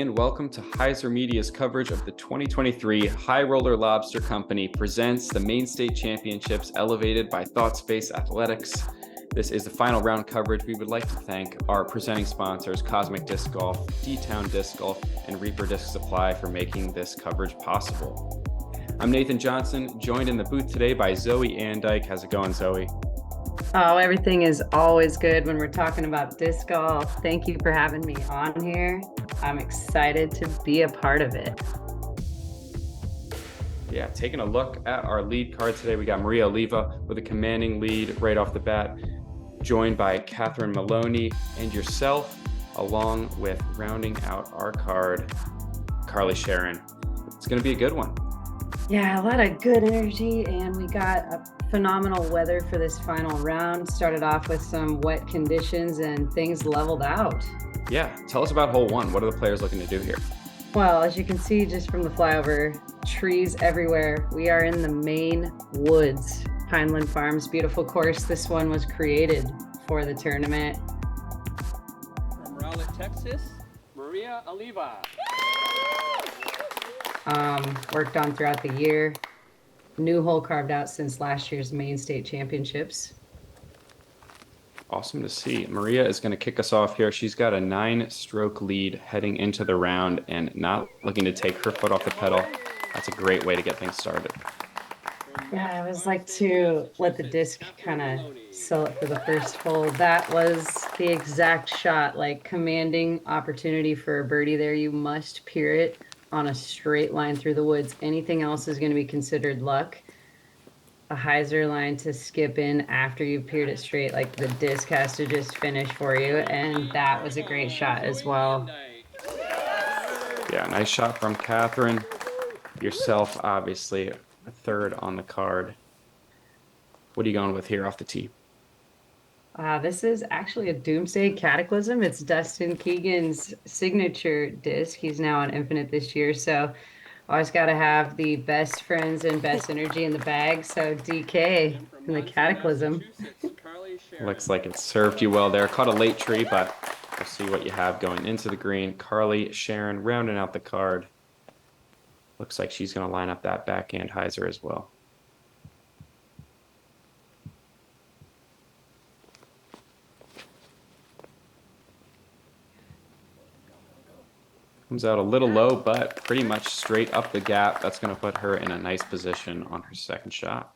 and welcome to HyzerMedia's coverage of the 2023 High Roller Lobster Company presents the Maine State Championships elevated by ThoughtSpace Athletics. This is the final round coverage. We would like to thank our presenting sponsors, Cosmic Disc Golf, D-Town Disc Golf, and Reaper Disc Supply for making this coverage possible. I'm Nathan Johnson, joined in the booth today by Zoe AnDyke. How's it going, Zoe? Oh, everything is always good when we're talking about disc golf. Thank you for having me on here. I'm excited to be a part of it. Yeah, taking a look at our lead card today, we got Maria Oliva with a commanding lead right off the bat, joined by Katheryn Maloney and yourself, along with rounding out our card, Carli Charron. It's going to be a good one. Yeah, a lot of good energy, and we got a phenomenal weather for this final round. Started off with some wet conditions and things leveled out. Yeah, tell us about hole one. What are the players looking to do here? Well, as you can see just from the flyover, trees everywhere. We are in the Maine woods. Pineland Farms, beautiful course. This one was created for the tournament. From Rowlett, Texas, Maria Oliva. Worked on throughout the year. New hole carved out since last year's Maine State Championships. Awesome to see. Maria is going to kick us off here. She's got a 9-stroke lead heading into the round and not looking to take her foot off the pedal. That's a great way to get things started. Yeah, I always like to let the disc kind of sell it for the first hole. That was the exact shot, like commanding opportunity for a birdie there. You must peer it on a straight line through the woods. Anything else is going to be considered luck. A hyzer line to skip in after you've peered it straight, like the disc has to just finish for you, and that was a great shot as well. Yeah, nice shot from Katheryn. Yourself, obviously, a third on the card. What are you going with here off the tee? This is actually a Doomsday Cataclysm. It's Dustin Keegan's signature disc. He's now on Infinite this year, so always got to have the best friends and best energy in the bag. So DK in the Cataclysm. Looks like it served you well there. Caught a late tree, but we'll see what you have going into the green. Carli Charron rounding out the card. Looks like she's going to line up that backhand hyzer as well. Comes out a little low, but pretty much straight up the gap. That's going to put her in a nice position on her second shot.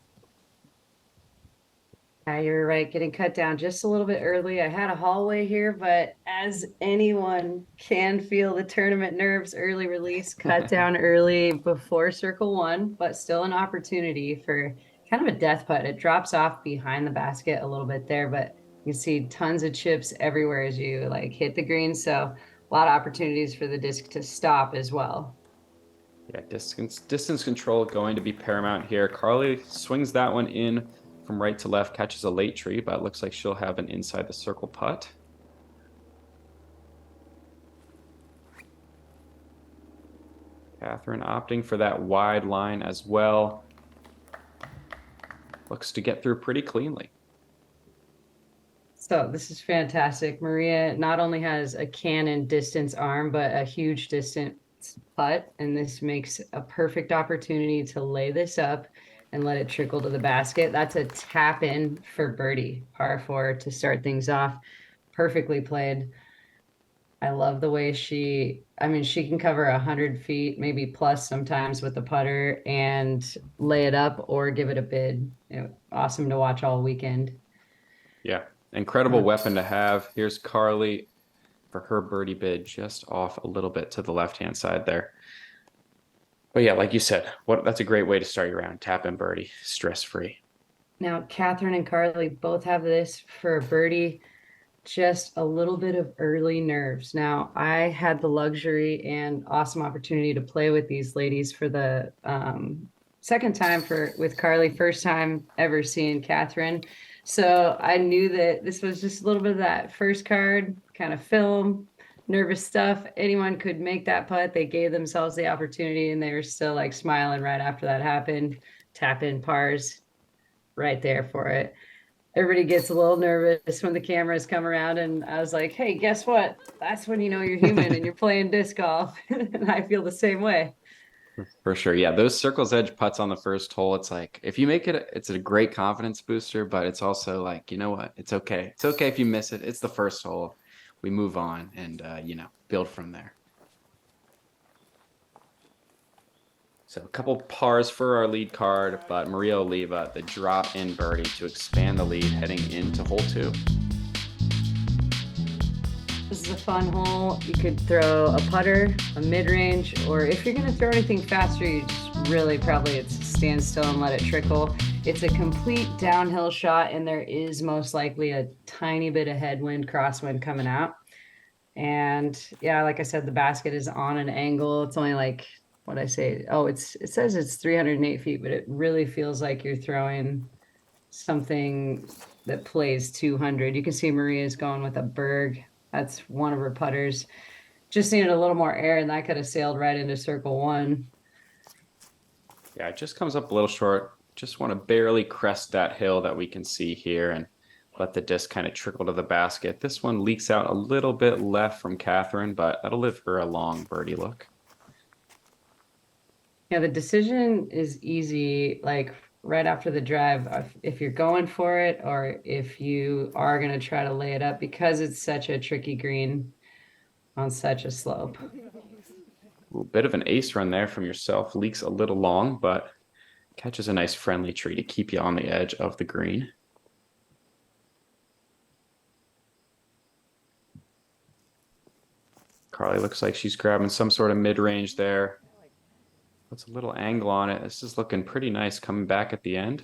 Yeah, you're right. Getting cut down just a little bit early. I had a hallway here, but as anyone can feel the tournament nerves, early release, cut down early before circle one, but still an opportunity for kind of a death putt. It drops off behind the basket a little bit there, but you can see tons of chips everywhere as you like hit the green. So a lot of opportunities for the disc to stop as well. Yeah, distance control going to be paramount here. Carli swings that one in from right to left, catches a late tree, but it looks like she'll have an inside the circle putt. Katheryn opting for that wide line as well. Looks to get through pretty cleanly. So this is fantastic. Maria not only has a cannon distance arm, but a huge distance putt. And this makes a perfect opportunity to lay this up and let it trickle to the basket. That's a tap in for birdie, par 4 to start things off. Perfectly played. I love the way she can cover 100 feet, maybe plus sometimes with the putter and lay it up or give it a bid. Awesome to watch all weekend. Yeah. Incredible weapon to have. Here's Carli for her birdie bid just off a little bit to the left-hand side there. But yeah, like you said, that's a great way to start your round. Tap in birdie, stress-free. Now, Katheryn and Carli both have this for a birdie, just a little bit of early nerves. Now, I had the luxury and awesome opportunity to play with these ladies for the second time with Carli, first time ever seeing Katheryn. So I knew that this was just a little bit of that first card, kind of film, nervous stuff. Anyone could make that putt. They gave themselves the opportunity and they were still like smiling right after that happened. Tap in pars right there for it. everybody gets a little nervous when the cameras come around, and I was like, hey, guess what? That's when you know you're human and you're playing disc golf. And I feel the same way. For sure. Yeah, those circle's edge putts on the first hole, it's like if you make it, it's a great confidence booster, but it's also like, you know what? It's okay. It's okay if you miss it. It's the first hole. We move on and build from there. So a couple pars for our lead card, but Maria Oliva, the drop in birdie to expand the lead heading into hole 2. This is a fun hole. You could throw a putter, a mid-range, or if you're going to throw anything faster, you just really probably it's stand still and let it trickle. It's a complete downhill shot, and there is most likely a tiny bit of headwind, crosswind coming out. And yeah, like I said, the basket is on an angle. It's only like, what I say? Oh, it says it's 308 feet, but it really feels like you're throwing something that plays 200. You can see Maria's going with a Berg. That's one of her putters. Just needed a little more air, and that could have sailed right into circle 1. Yeah, it just comes up a little short. Just want to barely crest that hill that we can see here and let the disc kind of trickle to the basket. This one leaks out a little bit left from Katheryn, but that'll live for a long birdie look. Yeah, the decision is easy, like right after the drive, if you're going for it or if you are going to try to lay it up, because it's such a tricky green on such a slope. A bit of an ace run there from yourself. Leaks a little long, but catches a nice friendly tree to keep you on the edge of the green. Carli looks like she's grabbing some sort of mid-range there. Puts a little angle on it. This is looking pretty nice coming back at the end.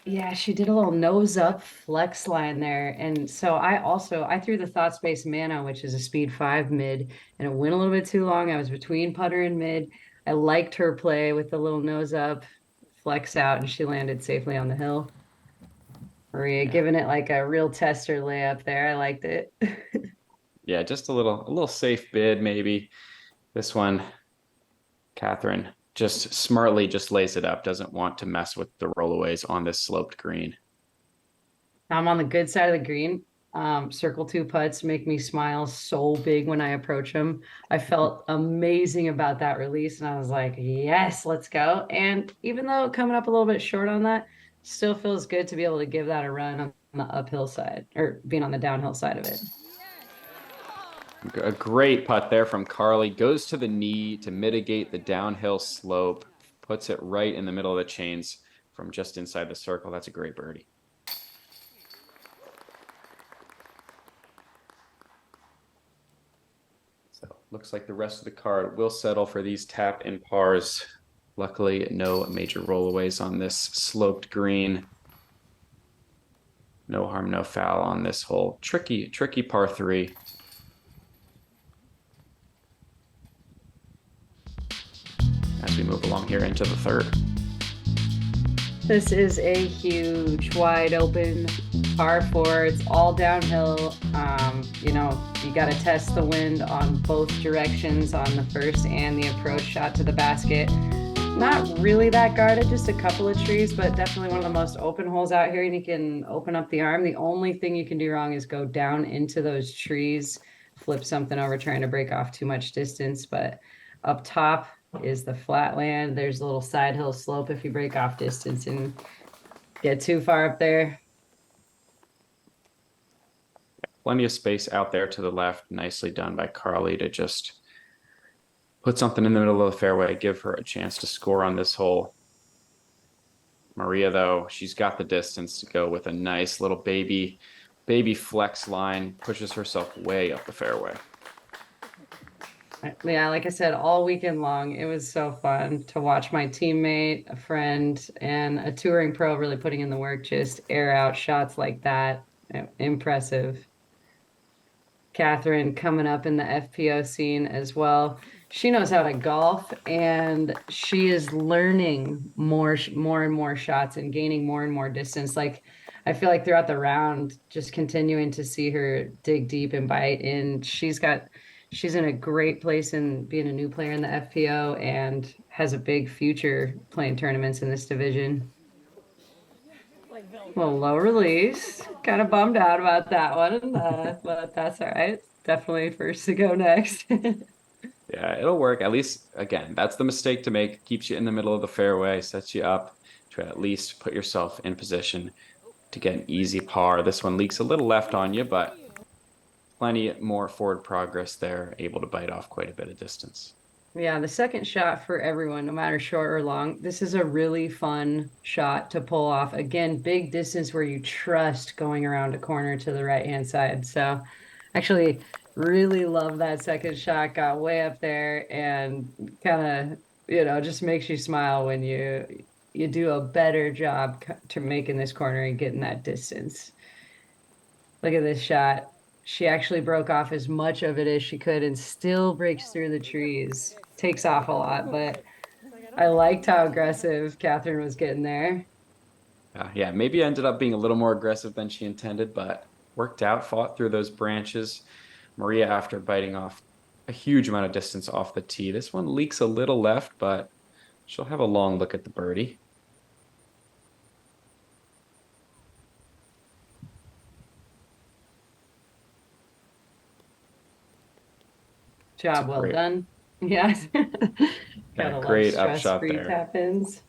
Yeah, she did a little nose up flex line there. And so I threw the Thought Space Mana, which is a speed 5 mid, and it went a little bit too long. I was between putter and mid. I liked her play with the little nose up, flex out, and she landed safely on the hill. Maria giving it like a real tester layup there. I liked it. Yeah, just a little safe bid maybe. This one, Katheryn just smartly just lays it up, doesn't want to mess with the rollaways on this sloped green. I'm on the good side of the green. Circle 2 putts make me smile so big when I approach them. I felt amazing about that release, and I was like, yes, let's go. And even though coming up a little bit short on that, still feels good to be able to give that a run on the uphill side, or being on the downhill side of it. A great putt there from Carli. Goes to the knee to mitigate the downhill slope. Puts it right in the middle of the chains from just inside the circle. That's a great birdie. So looks like the rest of the card will settle for these tap in pars. Luckily, no major rollaways on this sloped green. No harm, no foul on this hole. Tricky par 3. As we move along here into the third. This is a huge, wide open par 4. It's all downhill. You got to test the wind on both directions on the first and the approach shot to the basket. Not really that guarded, just a couple of trees, but definitely one of the most open holes out here, and you can open up the arm. The only thing you can do wrong is go down into those trees, flip something over trying to break off too much distance. But up top is the flat land. There's a little side hill slope if you break off distance and get too far up there. Plenty of space out there to the left. Nicely done by Carli to just put something in the middle of the fairway, give her a chance to score on this hole. Maria, though, she's got the distance to go with a nice little baby flex line, pushes herself way up the fairway. Yeah, like I said, all weekend long, it was so fun to watch my teammate, a friend, and a touring pro really putting in the work, just air out shots like that. Impressive. Katheryn coming up in the FPO scene as well. She knows how to golf, and she is learning more and more shots and gaining more and more distance. Like, I feel like throughout the round, just continuing to see her dig deep and bite in. She's in a great place in being a new player in the FPO and has a big future playing tournaments in this division. Well, low release. Kind of bummed out about that one, but that's all right. Definitely first to go next. Yeah, it'll work. At least, again, that's the mistake to make. Keeps you in the middle of the fairway, sets you up to at least put yourself in position to get an easy par. This one leaks a little left on you, but plenty more forward progress there, able to bite off quite a bit of distance. Yeah, the second shot for everyone, no matter short or long, this is a really fun shot to pull off. Again, big distance where you trust going around a corner to the right-hand side. So actually really love that second shot, got way up there and kind of, just makes you smile when you do a better job to making this corner and getting that distance. Look at this shot. She actually broke off as much of it as she could and still breaks through the trees. Takes off a lot, but I liked how aggressive Katheryn was getting there. Yeah, maybe ended up being a little more aggressive than she intended, but worked out, fought through those branches. Maria, after biting off a huge amount of distance off the tee. This one leaks a little left, but she'll have a long look at the birdie. Job well done. Yes. Yeah, great upshot there. Tap-ins.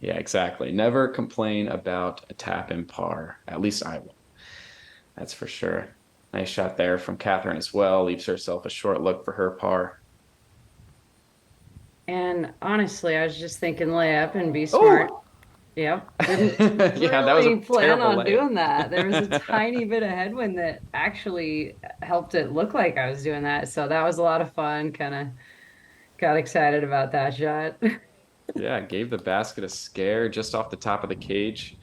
Yeah, exactly. Never complain about a tap-in par. At least I will. That's for sure. Nice shot there from Katheryn as well. Leaves herself a short look for her par. And honestly, I was just thinking layup and be smart. Oh! Yep. Yeah, that was a plan terrible on layup. doing that. There was a tiny bit of headwind that actually helped it look like I was doing that. So that was a lot of fun. Kind of got excited about that shot. Yeah, gave the basket a scare just off the top of the cage.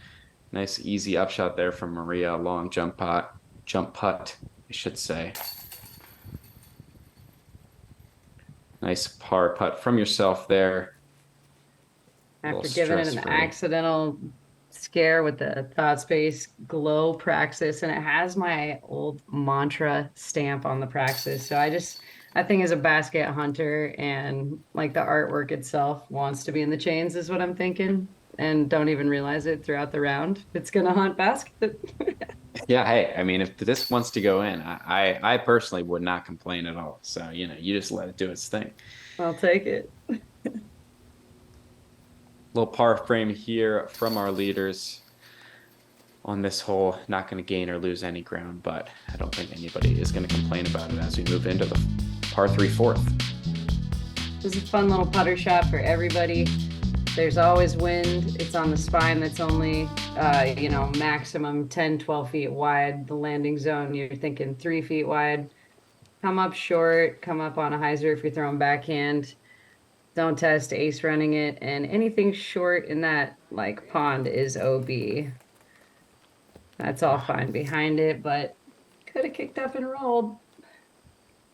Nice easy upshot there from Maria. Long jump putt, I should say. Nice par putt from yourself there. After giving it an accidental scare with the thought space glow praxis, and it has my old mantra stamp on the praxis. So I think as a basket hunter and like the artwork itself wants to be in the chains is what I'm thinking, and don't even realize it throughout the round. It's gonna hunt basket. Yeah, hey, I mean, if this wants to go in, I personally would not complain at all. So, you just let it do its thing. I'll take it. Little par frame here from our leaders on this hole. Not going to gain or lose any ground, but I don't think anybody is going to complain about it as we move into the par 3 fourth. This is a fun little putter shot for everybody. There's always wind. It's on the spine that's only, maximum 10, 12 feet wide. The landing zone, you're thinking 3 feet wide. Come up short, come up on a hyzer if you're throwing backhand. Don't test ace running it, and anything short in that pond is OB. That's all fine behind it, but could have kicked up and rolled.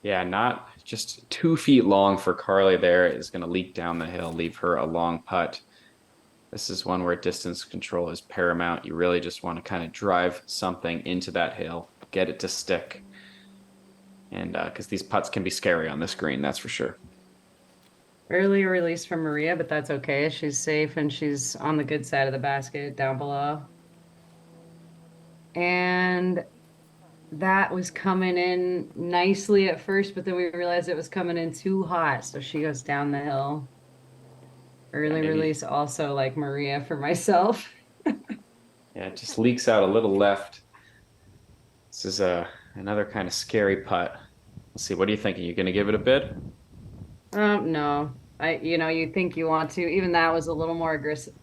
Yeah, not just 2 feet long for Carli there. Is going to leak down the hill, leave her a long putt. This is one where distance control is paramount. You really just want to kind of drive something into that hill, get it to stick. And because these putts can be scary on this green, that's for sure. Early release from Maria, but that's okay. She's safe and she's on the good side of the basket down below. And that was coming in nicely at first, but then we realized it was coming in too hot. So she goes down the hill. Early release also like Maria for myself. Yeah, it just leaks out a little left. This is another kind of scary putt. Let's see, what are you thinking? You going to give it a bid? No. You think you want to. Even that was a little more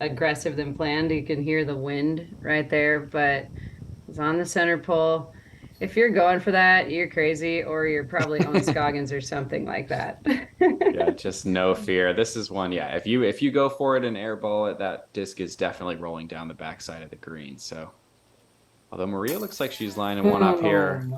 aggressive than planned. You can hear the wind right there, but it's on the center pole. If you're going for that, you're crazy, or you're probably on Scoggins or something like that. Yeah, just no fear. This is one, yeah. If you go for it and airball it, that disc is definitely rolling down the backside of the green. So, although Maria looks like she's lining one up here.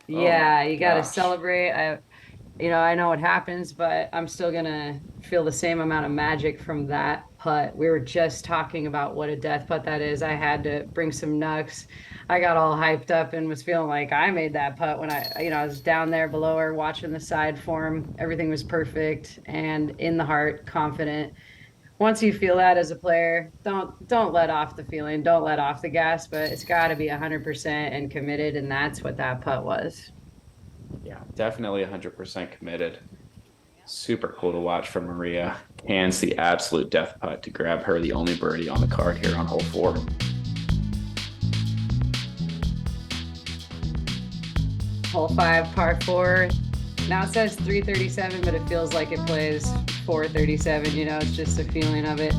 Yeah, you got to celebrate. I know what happens, but I'm still going to feel the same amount of magic from that putt. We were just talking about what a death putt that is. I had to bring some knucks. I got all hyped up and was feeling like I made that putt when I was down there below her watching the side form. Everything was perfect and in the heart, confident. once you feel that as a player, don't let off the feeling, don't let off the gas, but it's got to be 100% and committed, and that's what that putt was. Yeah, definitely 100% committed. Super cool to watch from Maria. Hands the absolute death putt to grab her the only birdie on the card here on hole 4. Hole 5, par 4. Now it says 337, but it feels like it plays 437. You know, it's just a feeling of it.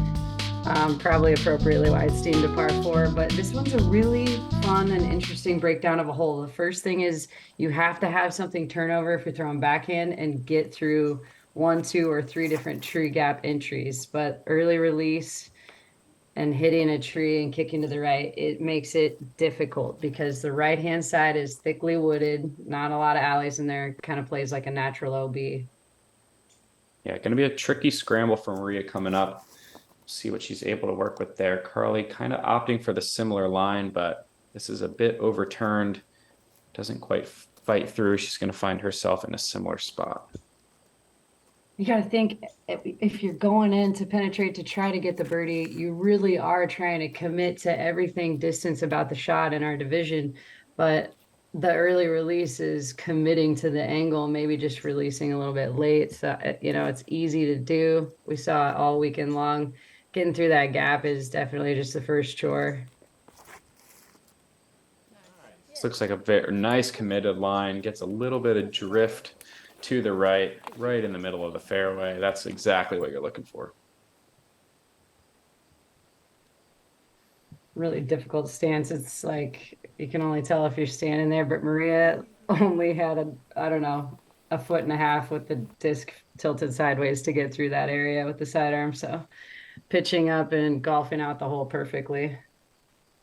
Probably appropriately wide steamed to par 4, but this one's a really fun and interesting breakdown of a hole. The first thing is you have to have something turnover if you're throwing backhand and get through 1, 2, or 3 different tree gap entries. But early release and hitting a tree and kicking to the right, it makes it difficult because the right hand side is thickly wooded, not a lot of alleys in there, kind of plays like a natural OB. Yeah, going to be a tricky scramble for Maria coming up. See what she's able to work with there. Carli kind of opting for the similar line, but this is a bit overturned. Doesn't quite fight through. She's going to find herself in a similar spot. You got to think if you're going in to penetrate to try to get the birdie, you really are trying to commit to everything distance about the shot in our division. But the early release is committing to the angle, maybe just releasing a little bit late. So, you know, it's easy to do. We saw it all weekend long. Getting through that gap is definitely just the first chore. This looks like a very nice committed line. Gets a little bit of drift to the right in the middle of the fairway. That's exactly what you're looking for. Really difficult stance. It's like you can only tell if you're standing there, but Maria only had I don't know, 1.5 feet with the disc tilted sideways to get through that area with the sidearm. So pitching up and golfing out the hole perfectly.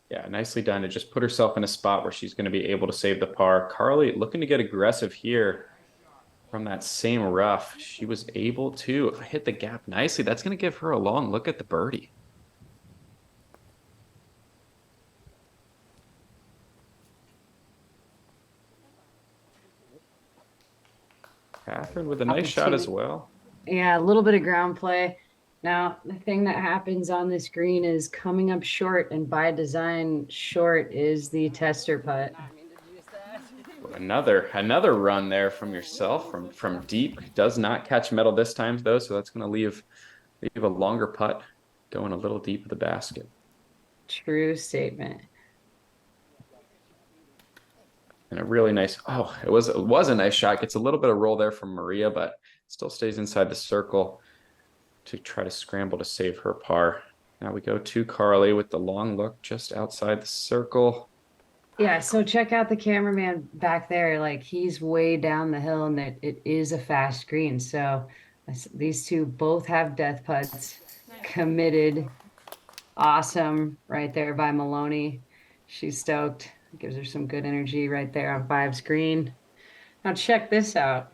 Yeah, nicely done to just put herself in a spot where she's going to be able to save the par. Carli looking to get aggressive here from that same rough. She was able to hit the gap nicely. That's going to give her a long look at the birdie. Katheryn with a nice shot as well. Yeah, a little bit of ground play. Now, the thing that happens on this green is coming up short, and by design, short is the tester putt. Another run there from yourself from deep. Does not catch metal this time though, so that's going to leave a longer putt going a little deep of the basket. True statement. And a really nice, it was a nice shot. Gets a little bit of roll there from Maria, but still stays inside the circle to try to scramble to save her par. Now we go to Carli with the long look just outside the circle. Yeah, so check out the cameraman back there. Like he's way down the hill, and that it is a fast green. So these two both have death putts, committed. Awesome right there by Maloney. She's stoked. Gives her some good energy right there on 5's green. Now check this out.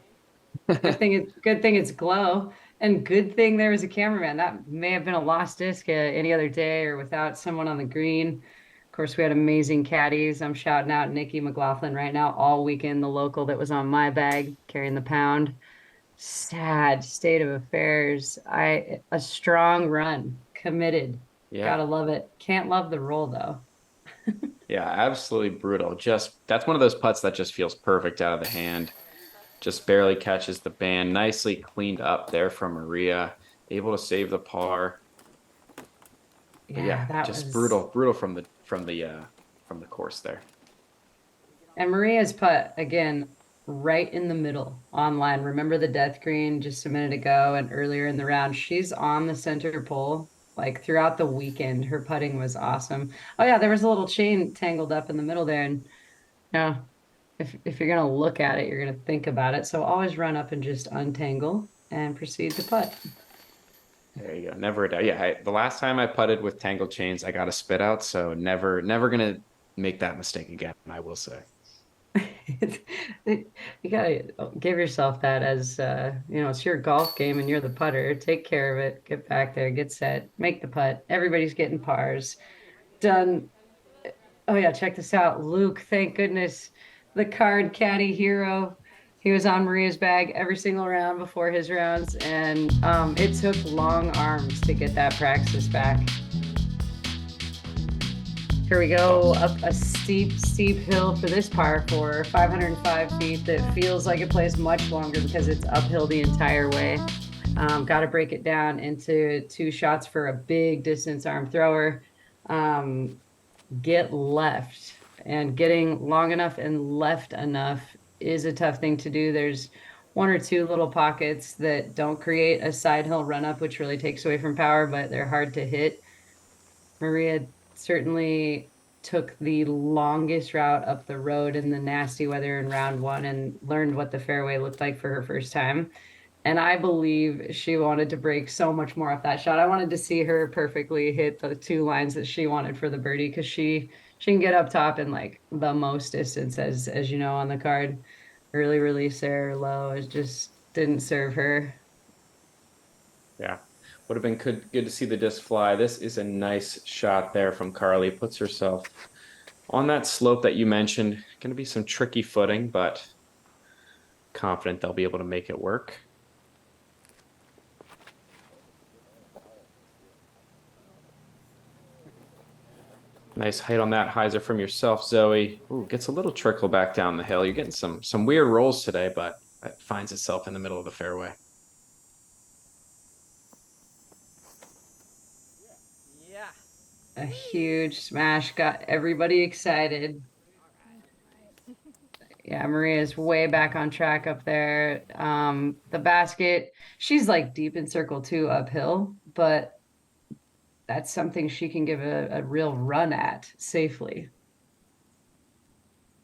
Good thing it's glow, and good thing there was a cameraman. That may have been a lost disc any other day or without someone on the green. Of course, we had amazing caddies. I'm shouting out Nikki McLaughlin right now all weekend, the local that was on my bag carrying the pound. Sad state of affairs. A strong run, committed. Yeah. Gotta love it. Can't love the roll though. Yeah, absolutely brutal. That's one of those putts that just feels perfect out of the hand. Just barely catches the band. Nicely cleaned up there from Maria. Able to save the par. Yeah, that just was brutal from the course there. And Maria's putt again, right in the middle online. Remember the death green just a minute ago and earlier in the round. She's on the center pole. Like throughout the weekend, her putting was awesome. Oh yeah, there was a little chain tangled up in the middle there, and yeah, if you're gonna look at it, you're gonna think about it. So always run up and just untangle and proceed to putt. There you go. Never a doubt. Yeah, the last time I putted with tangled chains, I got a spit out. So never gonna make that mistake again. I will say. You gotta give yourself that as it's your golf game and you're the putter. Take care of it. Get back there. Get set. Make the putt. Everybody's getting pars. Done. Oh yeah, check this out, Luke. Thank goodness, the card caddy hero. He was on Maria's bag every single round before his rounds, and it took long arms to get that praxis back. Here we go, up a steep hill for this par 4, 505 feet that feels like it plays much longer because it's uphill the entire way. Got to break it down into 2 shots for a big distance arm thrower. Get left, and getting long enough and left enough is a tough thing to do. There's 1 or 2 little pockets that don't create a side hill run up, which really takes away from power, but they're hard to hit. Maria certainly took the longest route up the road in the nasty weather in round 1 and learned what the fairway looked like for her first time. And I believe she wanted to break so much more off that shot. I wanted to see her perfectly hit the 2 lines that she wanted for the birdie, because she can get up top in like the most distance, as you know on the card. Early release there, low, it just didn't serve her. Yeah, would have been good to see the disc fly. This is a nice shot there from Carli. Puts herself on that slope that you mentioned. Going to be some tricky footing, but confident they'll be able to make it work. Nice height on that hyzer from yourself, Zoe. Ooh, gets a little trickle back down the hill. You're getting some weird rolls today, but it finds itself in the middle of the fairway. Yeah. A huge smash, got everybody excited. Yeah, Maria's way back on track up there. The basket, she's like deep in circle 2 uphill, but that's something she can give a real run at safely.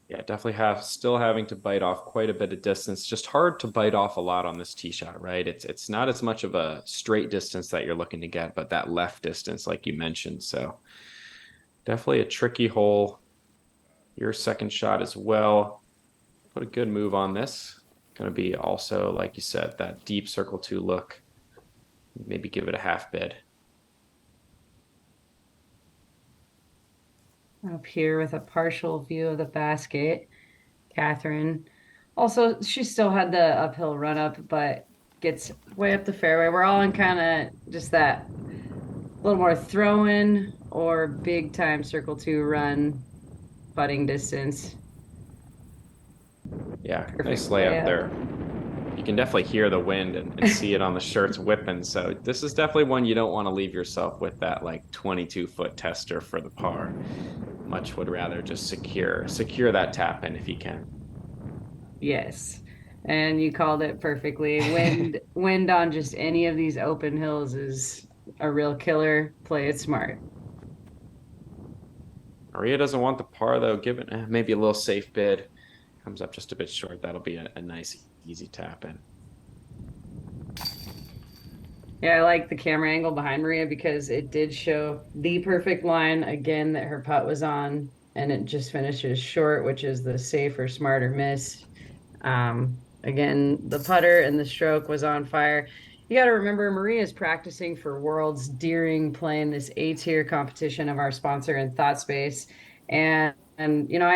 Yeah, definitely still having to bite off quite a bit of distance. Just hard to bite off a lot on this tee shot, right? It's not as much of a straight distance that you're looking to get, but that left distance, like you mentioned. So definitely a tricky hole. Your second shot as well. Put a good move on this. Going to be also, like you said, that deep circle 2 look. Maybe give it a half bid. Up here with a partial view of the basket, Katheryn. Also, she still had the uphill run up, but gets way up the fairway. We're all in kind of just that little more throw-in or big time circle 2 run putting distance. Yeah, Perfect nice layup layup. there. You can definitely hear the wind and see it on the shirts whipping. So this is definitely one you don't want to leave yourself with, that like 22-foot tester for the par. Much would rather just secure that tap in if you can. Yes. And you called it perfectly. Wind on just any of these open hills is a real killer. Play it smart. Maria doesn't want the par though. Give it maybe a little safe bid. Comes up just a bit short. That'll be a nice, easy tap in. Yeah, I like the camera angle behind Maria because it did show the perfect line again that her putt was on, and it just finishes short, which is the safer, smarter miss. Again, the putter and the stroke was on fire. You got to remember, Maria is practicing for Worlds during playing this A-tier competition of our sponsor in ThoughtSpace, and you know,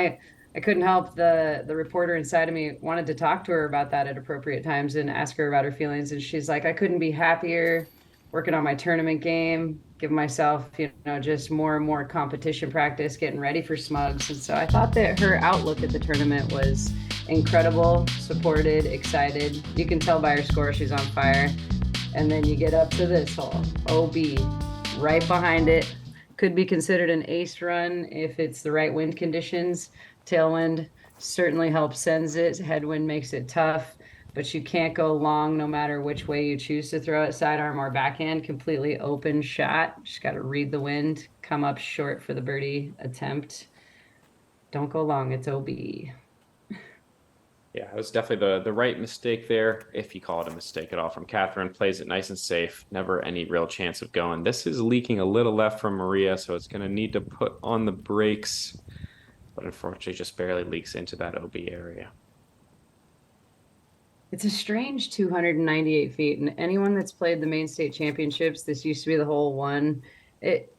I couldn't help the reporter inside of me wanted to talk to her about that at appropriate times and ask her about her feelings. And she's like, I couldn't be happier working on my tournament game, give myself, you know, just more and more competition practice, getting ready for Smugs. And so I thought that her outlook at the tournament was incredible, supported, excited. You can tell by her score, she's on fire. And then you get up to this hole, OB, right behind it. Could be considered an ace run if it's the right wind conditions. Tailwind certainly helps sends it. Headwind makes it tough, but you can't go long no matter which way you choose to throw it, sidearm or backhand. Completely open shot. Just got to read the wind, come up short for the birdie attempt. Don't go long. It's OB. Yeah, it was definitely the right mistake there, if you call it a mistake at all, from Katheryn. Plays it nice and safe. Never any real chance of going. This is leaking a little left from Maria, so it's going to need to put on the brakes. But unfortunately just barely leaks into that OB area. It's a strange 298 feet, and anyone that's played the Maine State Championships, this used to be the hole 1. It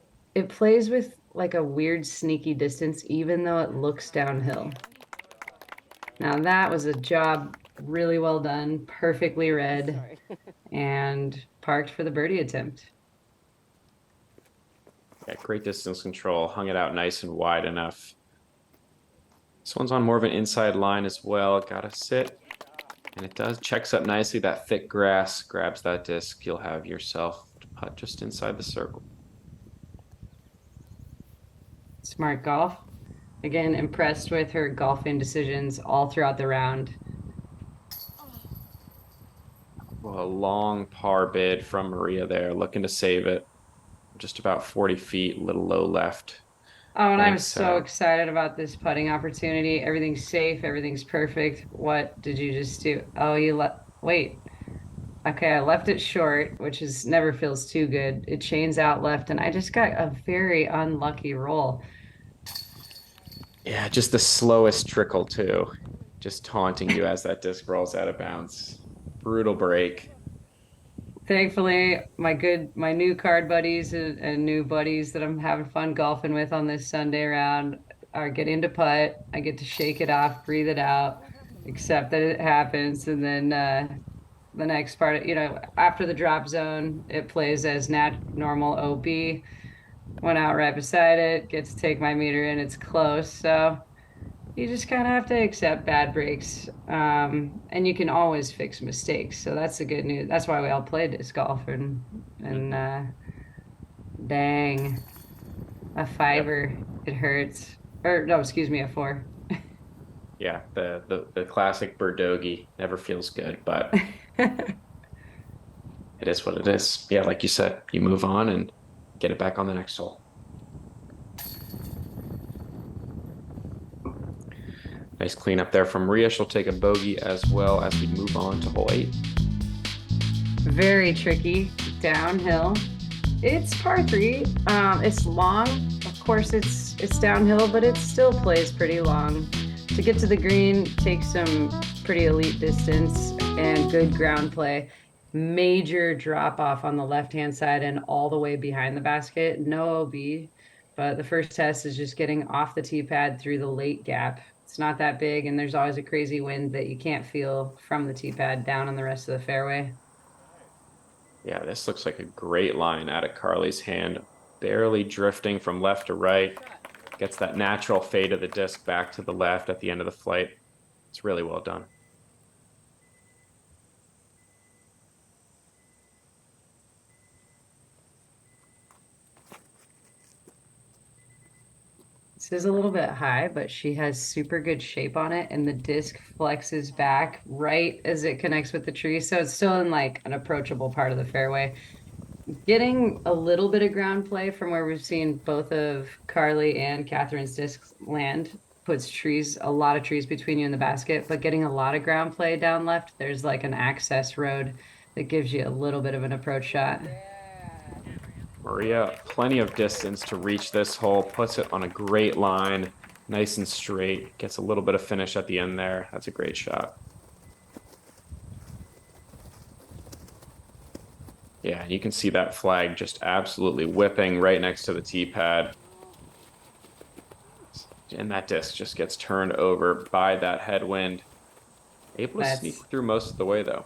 plays with like a weird sneaky distance, even though it looks downhill. Now that was a job really well done, perfectly read, and parked for the birdie attempt. Yeah, great distance control, hung it out nice and wide enough. This one's on more of an inside line as well. Gotta sit. And it does, checks up nicely. That thick grass grabs that disc. You'll have yourself to putt just inside the circle. Smart golf. Again, impressed with her golf indecisions all throughout the round. Well, a long par bid from Maria there, looking to save it. Just about 40 feet, a little low left. Oh, and I'm Thanks, so excited about this putting opportunity. Everything's safe, everything's perfect. What did you just do? Oh, wait. Okay, I left it short, which is never feels too good. It chains out left, and I just got a very unlucky roll. Yeah, just the slowest trickle too. Just taunting you as that disc rolls out of bounds. Brutal break. Thankfully, my new card buddies and new buddies that I'm having fun golfing with on this Sunday round are getting to putt. I get to shake it off, breathe it out, accept that it happens, and then the next part, after the drop zone, it plays as normal OB. Went out right beside it, get to take my meter in. It's close, so you just kind of have to accept bad breaks, and you can always fix mistakes. So that's the good news. That's why we all play disc golf. And dang, a fiver, it hurts. Or no, excuse me, a 4. Yeah, the classic birdogey never feels good, but it is what it is. Yeah, like you said, you move on and get it back on the next hole. Nice cleanup there from Maria. She'll take a bogey as well as we move on to hole 8. Very tricky downhill. It's par 3. It's long. Of course, it's downhill, but it still plays pretty long. To get to the green takes some pretty elite distance and good ground play. Major drop off on the left-hand side and all the way behind the basket. No OB, but the first test is just getting off the tee pad through the late gap. It's not that big, and there's always a crazy wind that you can't feel from the tee pad down on the rest of the fairway. Yeah, this looks like a great line out of Carli's hand. Barely drifting from left to right. Gets that natural fade of the disc back to the left at the end of the flight. It's really well done. This is a little bit high, but she has super good shape on it, and the disc flexes back right as it connects with the tree. So it's still in like an approachable part of the fairway. Getting a little bit of ground play from where we've seen both of Carli and Katheryn's discs land puts a lot of trees between you and the basket, but getting a lot of ground play down left, there's like an access road that gives you a little bit of an approach shot. Maria, plenty of distance to reach this hole, puts it on a great line, nice and straight, gets a little bit of finish at the end there. That's a great shot. Yeah, you can see that flag just absolutely whipping right next to the tee pad. And that disc just gets turned over by that headwind. Able to sneak through most of the way though.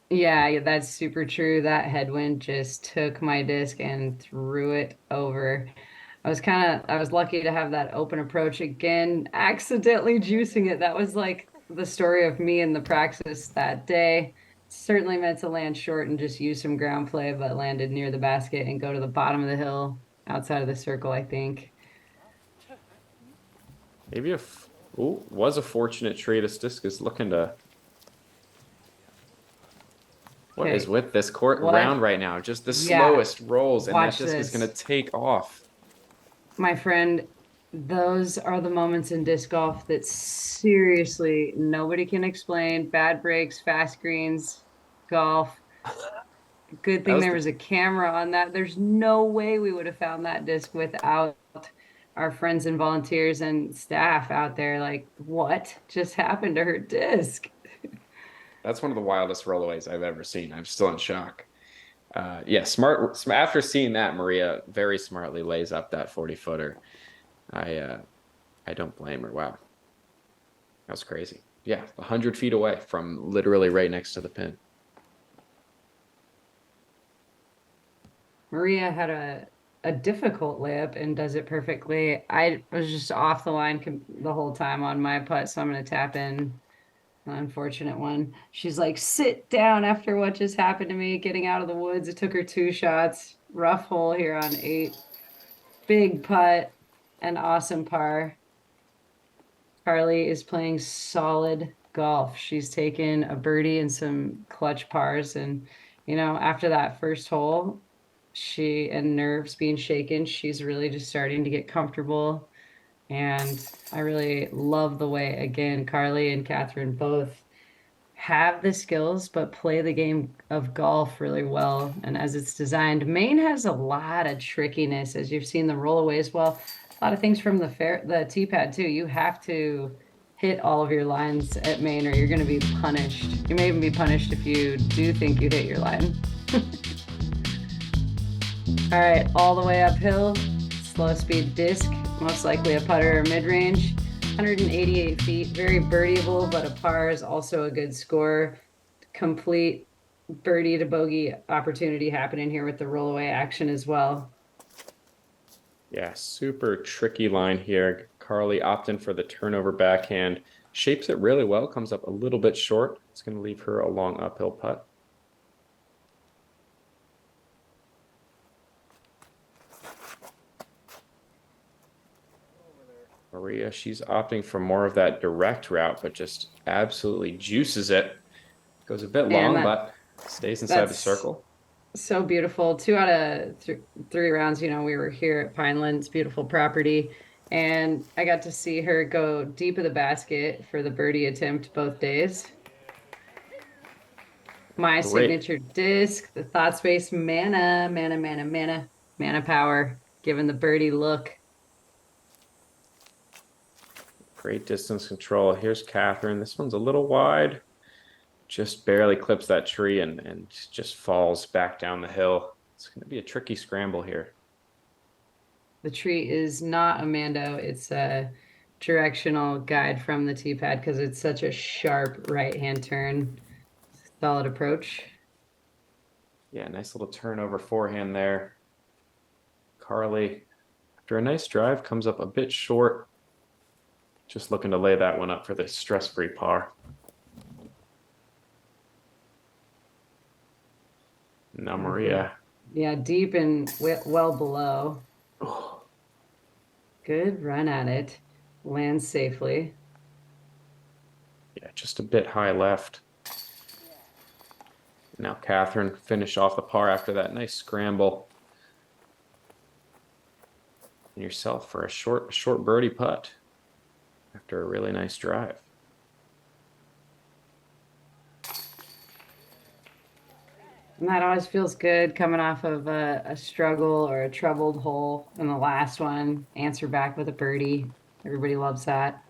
Yeah, that's super true. That headwind just took my disc and threw it over. I was lucky to have that open approach again, accidentally juicing it. That was like the story of me in the practice that day. Certainly meant to land short and just use some ground play, but landed near the basket and go to the bottom of the hill outside of the circle, I think. Maybe was a fortunate trade. This disc is looking to. What is with this court round right now? Just the slowest rolls, and that disc is going to take off. My friend, those are the moments in disc golf that seriously nobody can explain. Bad breaks, fast greens, golf. Good thing there was a camera on that. There's no way we would have found that disc without our friends and volunteers and staff out there. Like, what just happened to her disc? That's one of the wildest rollaways I've ever seen. I'm still in shock. Yeah, smart. After seeing that, Maria very smartly lays up that 40-footer. I don't blame her. Wow, that was crazy. Yeah, 100 feet away from literally right next to the pin. Maria had a difficult layup and does it perfectly. I was just off the line the whole time on my putt, so I'm going to tap in. An unfortunate one. She's like, sit down after what just happened to me, getting out of the woods. It took her 2 shots. Rough hole here on 8. Big putt, an awesome par. Carli is playing solid golf. She's taken a birdie and some clutch pars. And, after that first hole, and nerves being shaken, she's really just starting to get comfortable. And I really love the way, again, Carli and Katheryn both have the skills, but play the game of golf really well. And as it's designed, Maine has a lot of trickiness, as you've seen the rollaways. Well, a lot of things from the tee pad too. You have to hit all of your lines at Maine, or you're going to be punished. You may even be punished if you do think you hit your line. All right, all the way uphill, slow speed disc, most likely a putter or mid-range, 188 feet, very birdieable, but a par is also a good score. Complete birdie to bogey opportunity happening here with the rollaway action as well. Yeah, super tricky line here. Carli opting for the turnover backhand. Shapes it really well, comes up a little bit short. It's going to leave her a long uphill putt. Maria, she's opting for more of that direct route, but just absolutely juices it. Goes a bit long, but stays inside the circle. So beautiful. 2 out of 3 rounds, we were here at Pineland. It's beautiful property. And I got to see her go deep of the basket for the birdie attempt both days. My signature disc, the thought space mana power, giving the birdie look. Great distance control. Here's Katheryn. This one's a little wide. Just barely clips that tree and just falls back down the hill. It's going to be a tricky scramble here. The tree is not a Mando. It's a directional guide from the tee pad because it's such a sharp right-hand turn. Solid approach. Yeah, nice little turnover forehand there. Carli, after a nice drive, comes up a bit short. Just looking to lay that one up for the stress-free par. Now Maria. Yeah, deep and well below. Oh. Good run at it. Lands safely. Yeah, just a bit high left. Now Katheryn finished off the par after that nice scramble. And yourself for a short birdie putt after a really nice drive. And that always feels good coming off of a struggle or a troubled hole in the last one. Answer back with a birdie. Everybody loves that.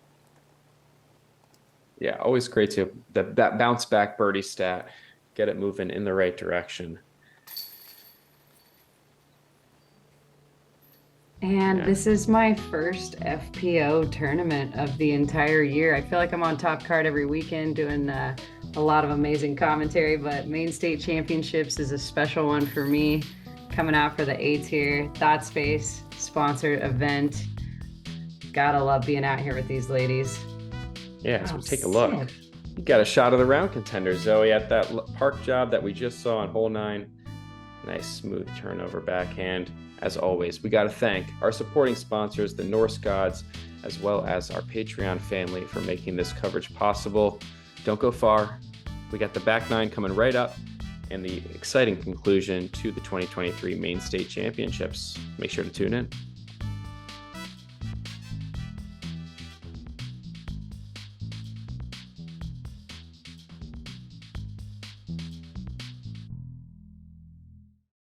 Yeah, always great to that bounce back birdie stat. Get it moving in the right direction. And this is my first FPO tournament of the entire year. I feel like I'm on Top Card every weekend doing a lot of amazing commentary, but Maine State Championships is a special one for me. Coming out for the A-tier, Thought Space sponsored event. Gotta love being out here with these ladies. Yeah, so take a look. You got a shot of the round contender, Zoe, at that park job that we just saw on hole 9. Nice smooth turnover backhand. As always, we got to thank our supporting sponsors, the Norse gods, as well as our Patreon family for making this coverage possible. Don't go far. We got the back 9 coming right up and the exciting conclusion to the 2023 Maine State Championships. Make sure to tune in.